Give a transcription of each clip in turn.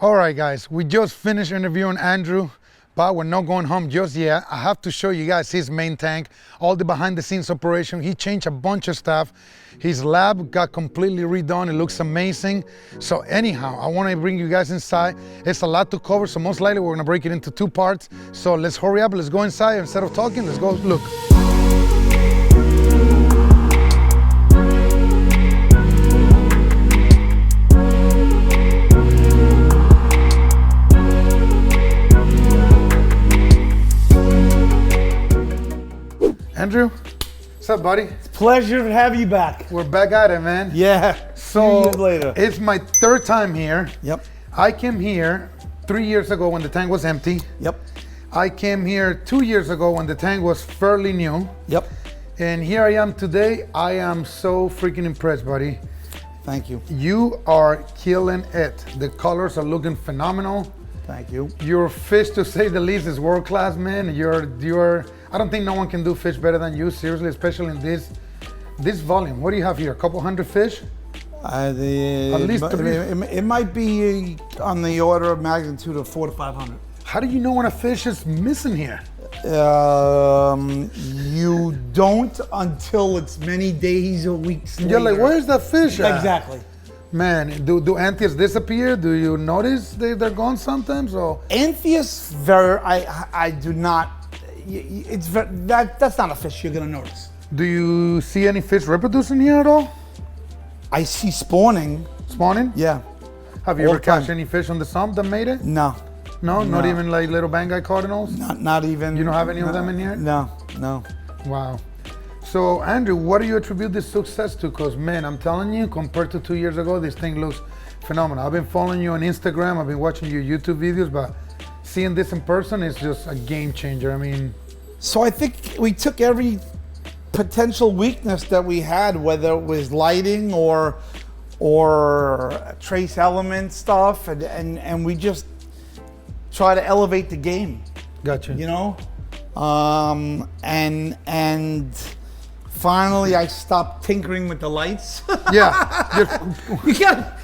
All right, guys, we just finished interviewing Andrew, but we're not going home just yet. I have to show you guys his main tank, all the behind the scenes operation. He changed a bunch of stuff. His lab got completely redone. It looks amazing. So anyhow, I want to bring you guys inside. It's a lot to cover, so most likely we're going to break it into two parts. So let's hurry up. Let's go inside. Instead of talking, let's go look. Andrew, what's up, buddy? It's a pleasure to have you back. We're back at it, man. Yeah. So 2 years later. It's my third time here. Yep. I came here 3 years ago when the tank was empty. Yep. I came here 2 years ago when the tank was fairly new. Yep. And here I am today. I am so freaking impressed, buddy. Thank you. You are killing it. The colors are looking phenomenal. Thank you. Your fish, to say the least, is world class, man. You're. I don't think no one can do fish better than you, seriously, especially in this volume. What do you have here? A couple hundred fish? At least three. It might be on the order of magnitude of 400 to 500. How do you know when a fish is missing here? You don't until it's many days or weeks You're like, later. where's that fish at? Exactly. Man, do antheas disappear? Do you notice they're gone sometimes? Or Anthias, I do not. It's that's not a fish you're gonna notice. do you see any fish reproducing here at all? I see spawning. Spawning? Yeah. Have you All ever the time. catch any fish on the sump that made it? No. No, not No. even like little Banggai cardinals? Not even. You don't have any of them in here? No. No. Wow. So Andrew, what do you attribute this success to? Because man, I'm telling you, compared to 2 years ago, this thing looks phenomenal. I've been following you on Instagram, I've been watching your YouTube videos, but seeing this in person is just a game changer. I mean, So I think we took every potential weakness that we had, whether it was lighting or trace element stuff, and we just try to elevate the game. gotcha. You know, and finally I stopped tinkering with the lights. Yeah,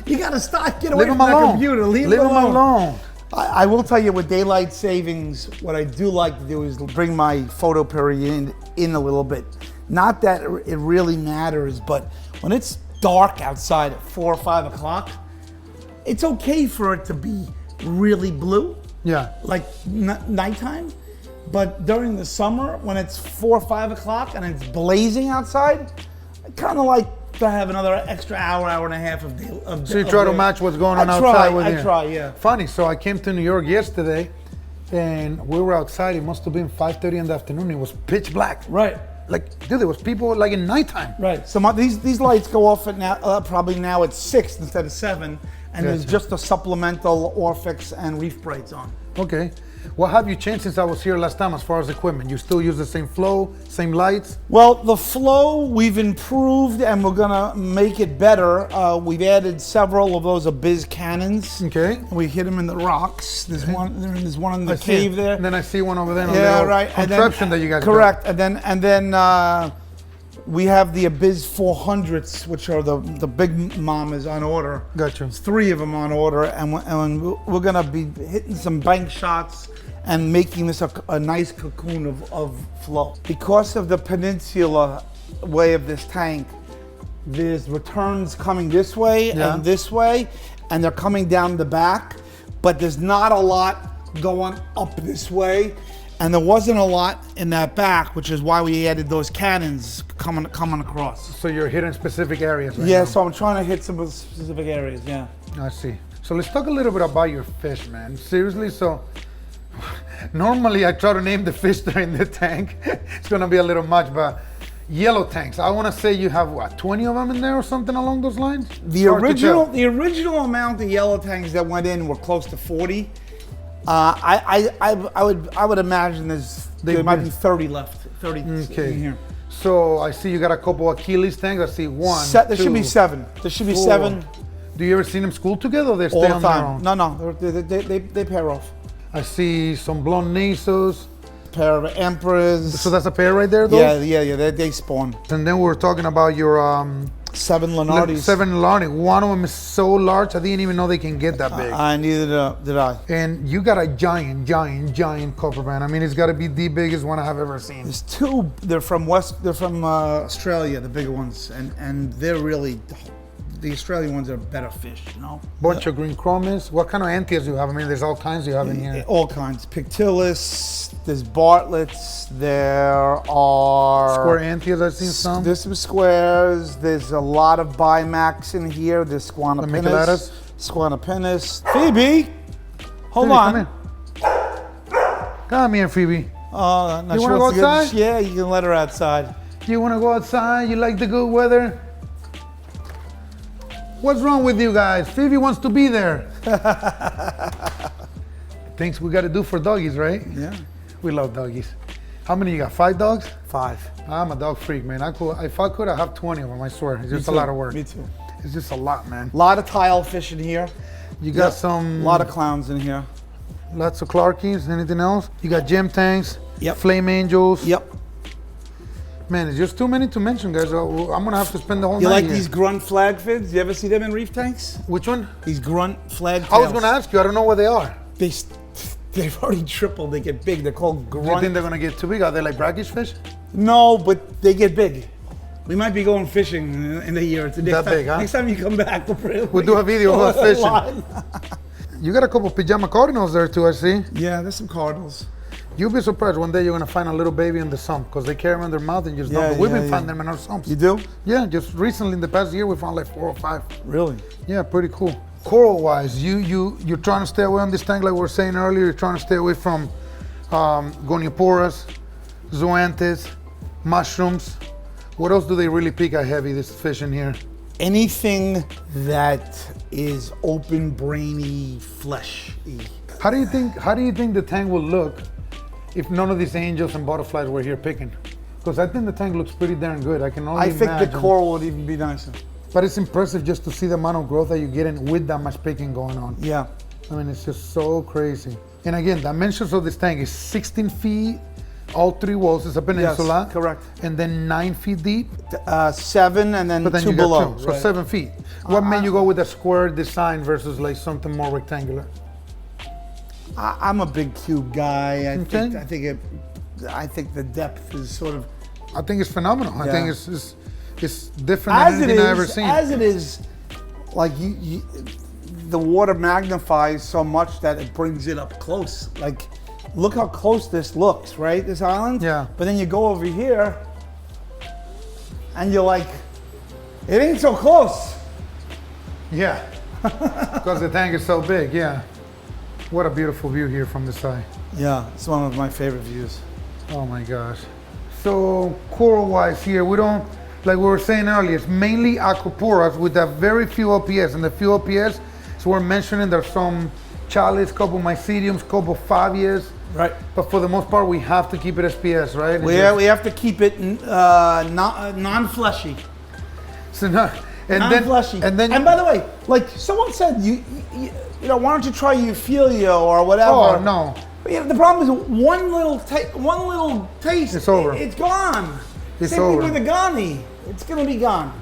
you gotta stop. Get away leave from them that alone. computer. Leave Leave it them alone. I will tell you, with daylight savings, what I do like to do is bring my photo period in a little bit. Not that it really matters, but when it's dark outside at 4 or 5 o'clock, it's okay for it to be really blue, Yeah. like nighttime. But during the summer, when it's 4 or 5 o'clock and it's blazing outside, I kind of like to have another extra hour and a half of day. So you try to match what's going on I outside with you. I try, yeah. Funny, so I came to New York yesterday and we were outside. It must have been 5:30 in the afternoon. It was pitch black. Right. Like, dude, there was people like in nighttime. Right. So these lights go off at now probably now at 6 instead of 7, and there's Gotcha. just a supplemental Orfix and Reef brights on. Okay. What have you changed since I was here last time as far as equipment? You still use the same flow, same lights? Well, the flow we've improved, and we're gonna make it better. We've added several of those Abyss cannons. Okay. We hit them in the rocks. There's one. There's one in the I see cave it. there. And then I see one over there. Yeah, right. And then- Contraption that you guys correct. And then we have the Abyss 400s, which are the big mamas on order. Gotcha. There's 3 of them on order, and we're gonna be hitting some bank shots and making this a nice cocoon of flow. Because of the peninsula way of this tank, there's returns coming this way Yeah. and this way, and they're coming down the back, but there's not a lot going up this way. And there wasn't a lot in that back, which is why we added those cannons coming across. So you're hitting specific areas right Yeah, now. so I'm trying to hit some of the specific areas, yeah. I see. So let's talk a little bit about your fish, man. Seriously, so normally I try to name the fish that are in the tank. It's gonna be a little much, but yellow tanks. I wanna say you have what, 20 of them in there or something along those lines? The Hard to tell. original amount of yellow tanks that went in were close to 40. I would imagine there might be 30 left. 30 Okay. in here. So I see you got a couple Achilles tanks. I see one. There should be 7. There should be 4. 7 Do you ever see them school together or they all stay the on their time. own? No, they pair off. I see some blonde nasos. Pair of emperors. So that's a pair right there though? yeah. They spawn. And then we're talking about your 7 Lenardis. 7 Lenardi. One of them is so large, I didn't even know they can get that big. Neither did I. And you got a giant copper band. I mean, it's got to be the biggest one I have ever seen. There's 2. They're from Australia, the bigger ones, and they're really. The Australian ones are better fish, you know. Bunch of green chromis. What kind of antias do you have? I mean, there's all kinds you have in here. All kinds. Pictilis, there's Bartletts, there are... Square antias, I've seen some. There's some squares, there's a lot of Bimax in here, there's Squanopinus. Phoebe! Hold on. Come here, Phoebe. Not you sure want to go outside? Yeah, you can let her outside. You want to go outside? You like the good weather? What's wrong with you guys? Phoebe wants to be there. Things we got to do for doggies, right? Yeah. We love doggies. How many you got? 5 dogs? 5. I'm a dog freak, man. If I could, I'd have 20 of them, I swear. It's just a lot of work. Me too. It's just a lot, man. A lot of tile fish in here. You got some... A lot of clowns in here. Lots of Clarkies. Anything else? You got gem tanks. Yep. Flame angels. Yep. Man, it's just too many to mention, guys. I'm gonna have to spend the whole night You like here. these grunt flagfids? You ever see them in reef tanks? Which one? These grunt flagtails. I was gonna ask you. I don't know where they are. They've already tripled. They get big. They're called grunt. Do you think they're gonna get too big? Are they like brackish fish? No, but they get big. We might be going fishing in a year. That big, huh? Next time you come back, we'll do a video of us fishing. You got a couple pajama cardinals there too, I see. Yeah, there's some cardinals. You'll be surprised one day you're gonna find a little baby in the sump because they carry them in their mouth and just dump them. We've been finding them in our sumps. You do? Yeah, just recently in the past year we found like 4 or 5. Really? Yeah, pretty cool. Coral wise, you're trying to stay away on this tank like we were saying earlier. You're trying to stay away from Gonioporas, zoanthids, mushrooms. What else do they really pick at heavy, this fish in here? Anything that is open, brainy, fleshy. How do you think the tank will look if none of these angels and butterflies were here picking? Because I think the tank looks pretty darn good. I can only imagine. I think the coral would even be nicer. But it's impressive just to see the amount of growth that you're getting with that much picking going on. Yeah. I mean, it's just so crazy. And again, dimensions of this tank is 16 feet, all 3 walls. It's a peninsula. Yes, correct. And then 9 feet deep. 7 and then, but then 2 you below. Got 2, so 7 feet. What made you go with a square design versus like something more rectangular? I'm a big cube guy. Okay. I think the depth is sort of. I think it's phenomenal. Yeah. I think it's different than anything I've ever seen. As it is, like the water magnifies so much that it brings it up close. Like, look how close this looks, right? This island. Yeah. But then you go over here, and you're like, it ain't so close. Yeah. Because the tank is so big. Yeah. What a beautiful view here from the side. Yeah, it's one of my favorite views. Oh my gosh. So coral wise here, we don't, like we were saying earlier, it's mainly Acroporas with a very few OPS. And the few OPS, so we're mentioning there's some chalice, couple mycediums, couple fabias. Right. But for the most part, we have to keep it SPS, right? We have to keep it non-fleshy. So no, non-fleshy. And by the way, like someone said, you know, why don't you try Euphyllia or whatever? Oh no. But yeah, the problem is one little taste. It's over. It's gone. It's Same over. thing with the Ghani. It's gonna be gone.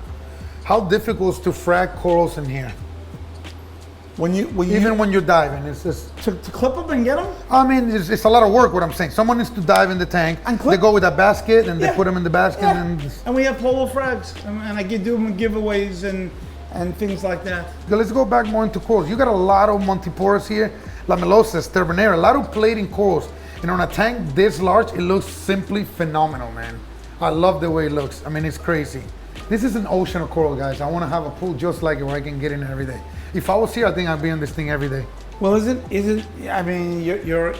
How difficult is to frag corals in here? When you're diving, it's just to clip them and get them. I mean, it's a lot of work. What I'm saying, someone needs to dive in the tank. And they go with a basket and Yeah. they put them in the basket And we have polo frags, and I do them giveaways and things like that. Okay, let's go back more into corals. You got a lot of Montiporas here, Lamellosas, Turbinera, a lot of plating corals. And on a tank this large, it looks simply phenomenal, man. I love the way it looks. I mean, it's crazy. This is an ocean of coral, guys. I want to have a pool just like it where I can get in every day. If I was here, I think I'd be in this thing every day. Well, isn't? I mean, your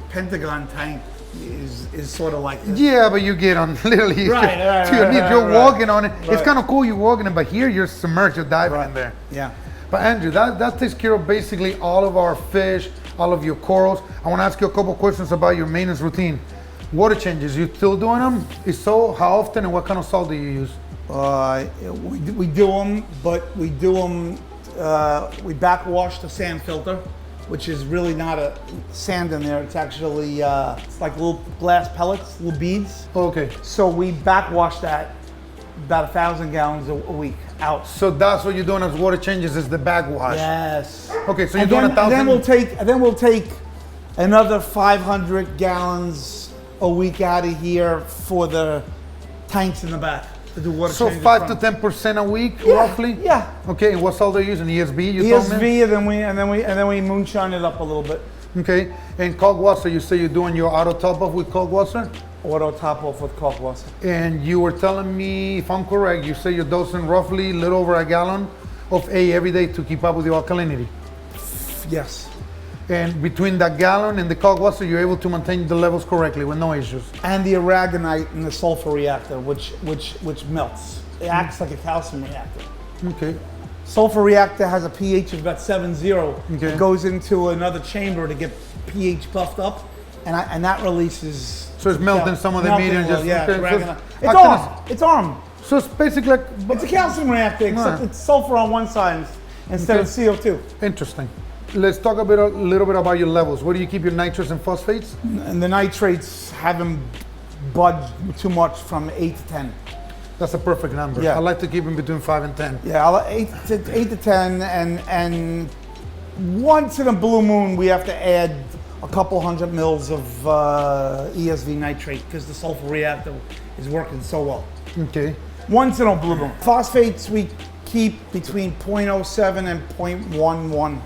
Pentagon tank is sort of like this. Yeah, but you get on literally Right, to your knees. You're walking on it. Right. It's kind of cool you're walking it, but here you're submerged. You're diving in there. Yeah. But Andrew, that takes care of basically all of our fish, all of your corals. I want to ask you a couple questions about your maintenance routine. Water changes, you still doing them? If so, how often and what kind of salt do you use? We do them, but we do them. We backwash the sand filter, which is really not a sand in there. It's actually it's like little glass pellets, little beads. Okay. So we backwash that about 1,000 gallons a week out. So that's what you're doing as water changes is the bag wash. Yes. Okay, so you're And doing then, 1,000. and then we'll take another 500 gallons a week out of here for the tanks in the back to do water So changes 5 from. to 10% a week, Yeah, roughly. yeah. Okay, and what's all they're using? ESB. You told me. ESV, and then we moonshine it up a little bit. Okay, and cold water. You say you're doing your auto top off with cold water, Auto top off with cold water. and you were telling me, if I'm correct, you say you're dosing roughly a little over a gallon of A every day to keep up with your alkalinity. Yes. And between that gallon and the cold water, you're able to maintain the levels correctly with no issues. And the aragonite in the sulfur reactor, which melts. It acts like a calcium reactor. Okay. Sulfur reactor has a pH of about 7.0. Okay. It goes into another chamber to get pH buffed up, and that releases. So it's melting some of the meat and just. Yeah, okay, aragonite. so It's arm. It's arm. So it's basically like. It's a calcium reactor, except it's sulfur on one side instead of CO2. Interesting. Let's talk a little bit about your levels. Where do you keep your nitrates and phosphates? And the nitrates haven't budged too much from 8 to 10. That's a perfect number. Yeah. I like to keep them between 5 and 10. Yeah, 8 to 10, and once in a blue moon we have to add a couple hundred mils of ESV nitrate because the sulfur reactor is working so well. Okay. Once in a blue moon. Phosphates we keep between 0.07 and 0.11.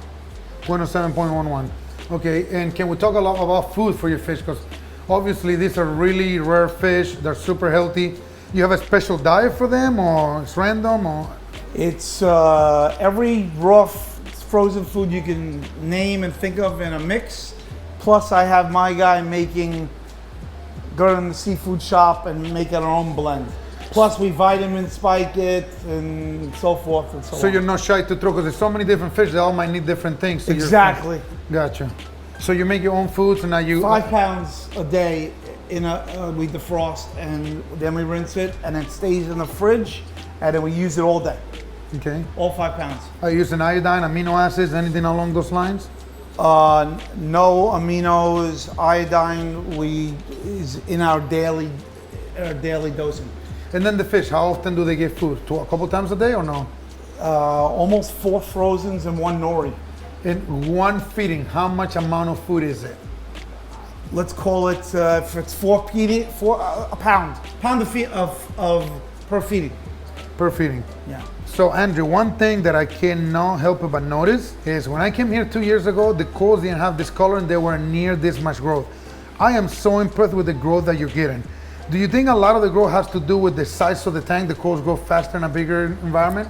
0.07, Okay, and can we talk a lot about food for your fish? Because obviously these are really rare fish. They're super healthy. You have a special diet for them, or it's random, or? It's every raw frozen food you can name and think of in a mix. Plus I have my guy go to the seafood shop and make our own blend. Plus we vitamin spike it and so forth and so on. So you're not shy to throw, because there's so many different fish, they all might need different things. So Exactly. Gotcha. So you make your own foods, and now you... 5 pounds a day we defrost, and then we rinse it, and it stays in the fridge, and then we use it all day. Okay. All 5 pounds. Are you using iodine, amino acids, anything along those lines? No aminos, iodine is in our daily dosing. And then the fish, how often do they get food? A couple times a day or no? Almost 4 frozens and 1 nori. In one feeding, how much amount of food is it? Let's call it if it's 4 feeding, a pound of per feeding. Per feeding. Yeah. So Andrew, one thing that I cannot help but notice is when I came here 2 years ago, the corals didn't have this color and they were near this much growth. I am so impressed with the growth that you're getting. Do you think a lot of the growth has to do with the size of the tank? The corals grow faster in a bigger environment?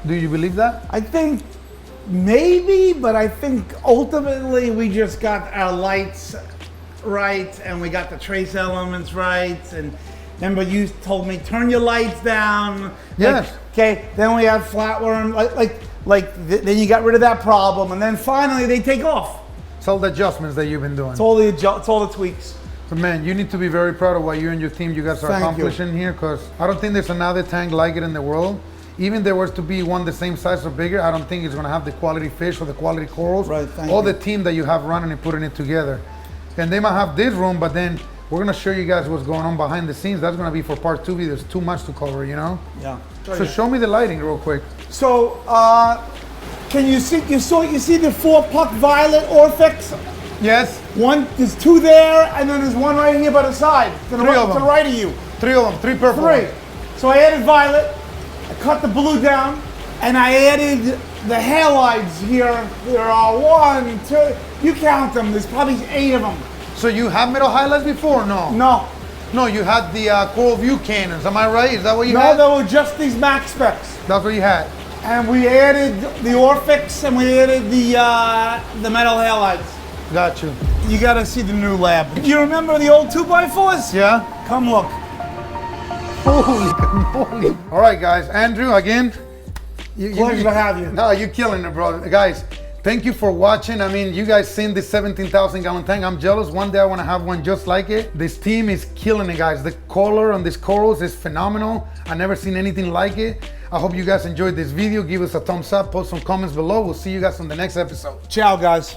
Do you believe that? I think maybe, but I think ultimately we just got our lights right and we got the trace elements right. And remember you told me turn your lights down. Yes. Okay. Then we have flatworm. Then you got rid of that problem, and then finally they take off. It's all the adjustments that you've been doing. It's all the tweaks. So man, you need to be very proud of what you and your team, you guys are accomplishing here, because I don't think there's another tank like it in the world. Even if there was to be one the same size or bigger, I don't think it's going to have the quality fish or the quality corals. Right, thank or you. the team that you have running and putting it together. And they might have this room, but then we're going to show you guys what's going on behind the scenes. That's going to be for part 2 videos. Too much to cover, you know? Yeah. So show me the lighting real quick. So, can you see? You see the 4 puck violet Orphex? Yes. There's 2 there, and then there's 1 right here by the side, to the 3 of them. right of you. 3 of them. 3 purple. 3. ones. So I added violet. I cut the blue down, and I added the halides here. There are 1, 2. You count them. There's probably 8 of them. So you had metal highlights before? No. No. No, you had the Coral View cannons. Am I right? Is that what you had? No, they were just these max specs. That's what you had. And we added the Orphex, and we added the metal halides. Got you. You gotta see the new lab. You remember the old 2x4s? Yeah? Come look. Holy moly. All right, guys. Andrew, again. Pleasure to have you. No, you're killing it, bro. Guys, thank you for watching. I mean, you guys seen this 17,000 gallon tank. I'm jealous. One day I want to have one just like it. This team is killing it, guys. The color on these corals is phenomenal. I've never seen anything like it. I hope you guys enjoyed this video. Give us a thumbs up. Post some comments below. We'll see you guys on the next episode. Ciao, guys.